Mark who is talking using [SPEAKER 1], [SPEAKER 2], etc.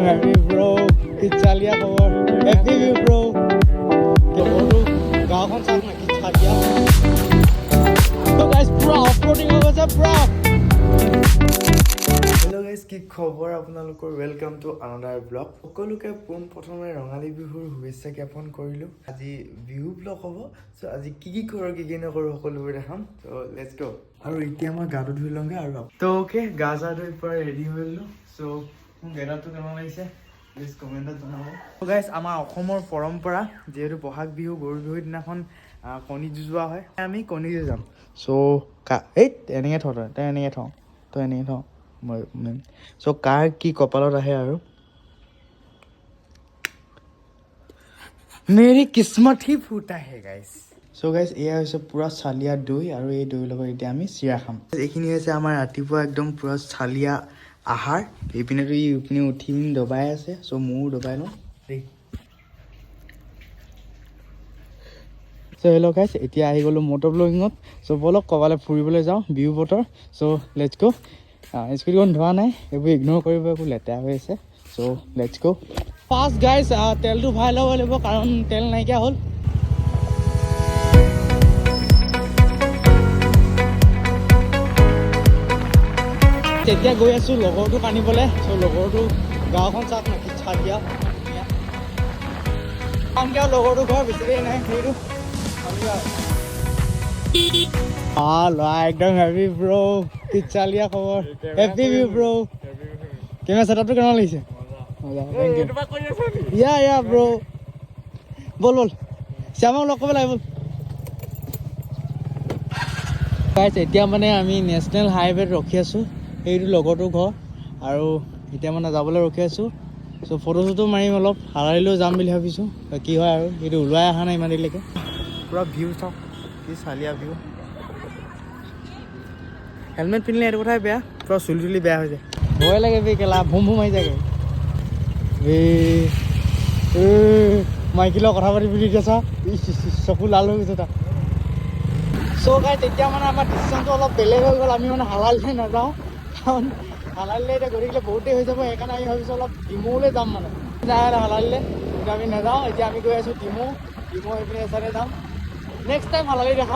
[SPEAKER 1] happy bro. Kichalia power. Happy view bro. গাঁওখন চাওক না কি চালিয়া। So guys, bro, offroading over the bro.
[SPEAKER 2] Hello' guys, কি খবৰ আপোনালোকৰ? Welcome to another blog. সকলোকে পোনপ্ৰথমে ৰঙালী বিহুৰ শুভেচ্ছা জ্ঞাপন কৰিলোঁ। আজি বিহু ব্লগ হ'ব। চ' আজি কি কৰোঁ কি নকৰোঁ সকলোবোৰ দেখাম। চ' লেটছ গ'। আৰু এতিয়া মই গাটো ধুই লওঁগৈ আৰু ত' অ'কে, গা চা ধুই পৰা ৰেডি হৈ ল'লোঁ। চ' মোৰ গেটআপটো কেনেকুৱা লাগিছে প্লিজ কমেণ্টত জনাব। ত' গাইজ, আমাৰ অসমৰ পৰম্পৰা যিহেতু বহাগ বিহু গৰু বিহুৰ দিনাখন কণী যুঁজোৱা হয়, আমি কণী যুঁজাম। চ' এনেকৈ থওঁ তই এনেকৈ থওঁ মই চ' কাৰ কি কপালত আহে আৰু মেৰি কিসমত হি ফুটা হে গাইজ। চ' গাইজ, এয়া হৈছে পূৰা চালিয়া দৈ আৰু এই দৈৰ লগত এতিয়া আমি চিৰা খাম। এইখিনি হৈছে আমাৰ ৰাতিপুৱা একদম পূৰা চালিয়া আহাৰ। এইপিনেতো ইপিনে উঠি পিনি দবাই আছে। চ' ময়ো দবাই লওঁ দেই। চ' হেল্ল' গাইজ, এতিয়া আহি গ'লোঁ মটৰ ব্লগিঙত। চ' ব'লক ক'ৰবালৈ ফুৰিবলৈ যাওঁ, বিহু বতৰ। চ' লেটছ গ'। স্কুটিখন ধোৱা নাই, এইবোৰ ইগন'ৰ কৰিব, একো লেতেৰা হৈ আছে। চ' লেটছ গ'। ফাৰ্ষ্ট গাইজ, তেলটো ভৰাই ল'ব লাগিব কাৰণ তেল নাইকিয়া হ'ল। তেতিয়া গৈ আছোঁ লগৰটোক আনিবলৈ। চ' লগৰটো গাঁওখন চাওক না কি চালিয়া। আৰু লগৰটো ঘৰ বেছি দেৰি নাই, সেইটো ল'ৰা একদম হেভি ব্ৰ। কি চালিয়া খবৰ? হেভি ভিউ ব্ৰ। কেমেৰা ছেটআপটো কেনেকুৱা লাগিছে? ইয়া ব্ৰ। বল শ্যামক লগ কৰিব লাগে বল। গাইজ, এতিয়া মানে আমি নেশ্যনেল হাইৱেত ৰখি আছোঁ। সেইটো লগৰটোৰ ঘৰ আৰু এতিয়া মানে যাবলৈ ৰখি আছোঁ। চ' ফটো চটো মাৰিম অলপ, হাৰালিলৈও যাম বুলি ভাবিছোঁ। কি হয় আৰু সেইটো ওলাই অহা নাই ইমান দেৰিলৈকে। পূৰা ভিউ চাওক কি চালিয়া ভিউ। হেলমেট পিন্ধিলে এইটো কথাই বেয়া, পূৰা চুলি তুলি বেয়া হৈ যায়। ভয় লাগে বে কেলা, ভুম মাৰি যায়গৈ। মাইকী লগত কথা পাতি বুলি এতিয়া চা, চকু লাল হৈ গৈছে তাত। চ' গাইজ, তেতিয়া মানে আমাৰ ডিচিশ্যনটো অলপ বেলেগ হৈ গ'ল। আমি মানে হালালিলৈ নাযাওঁ কাৰণ হালালিলৈ এতিয়া গৈ থাকিলে বহুত দেৰি হৈ যাব। সেইকাৰণে আমি ভাবিছোঁ অলপ ডিমৌলৈ যাম মানে যায় হালালিলৈ। এতিয়া আমি নাযাওঁ, এতিয়া আমি গৈ আছোঁ ডিমৌ। এইপিনে এচাইডে যাম। নেক্সট টাইম হালালি দেখাম।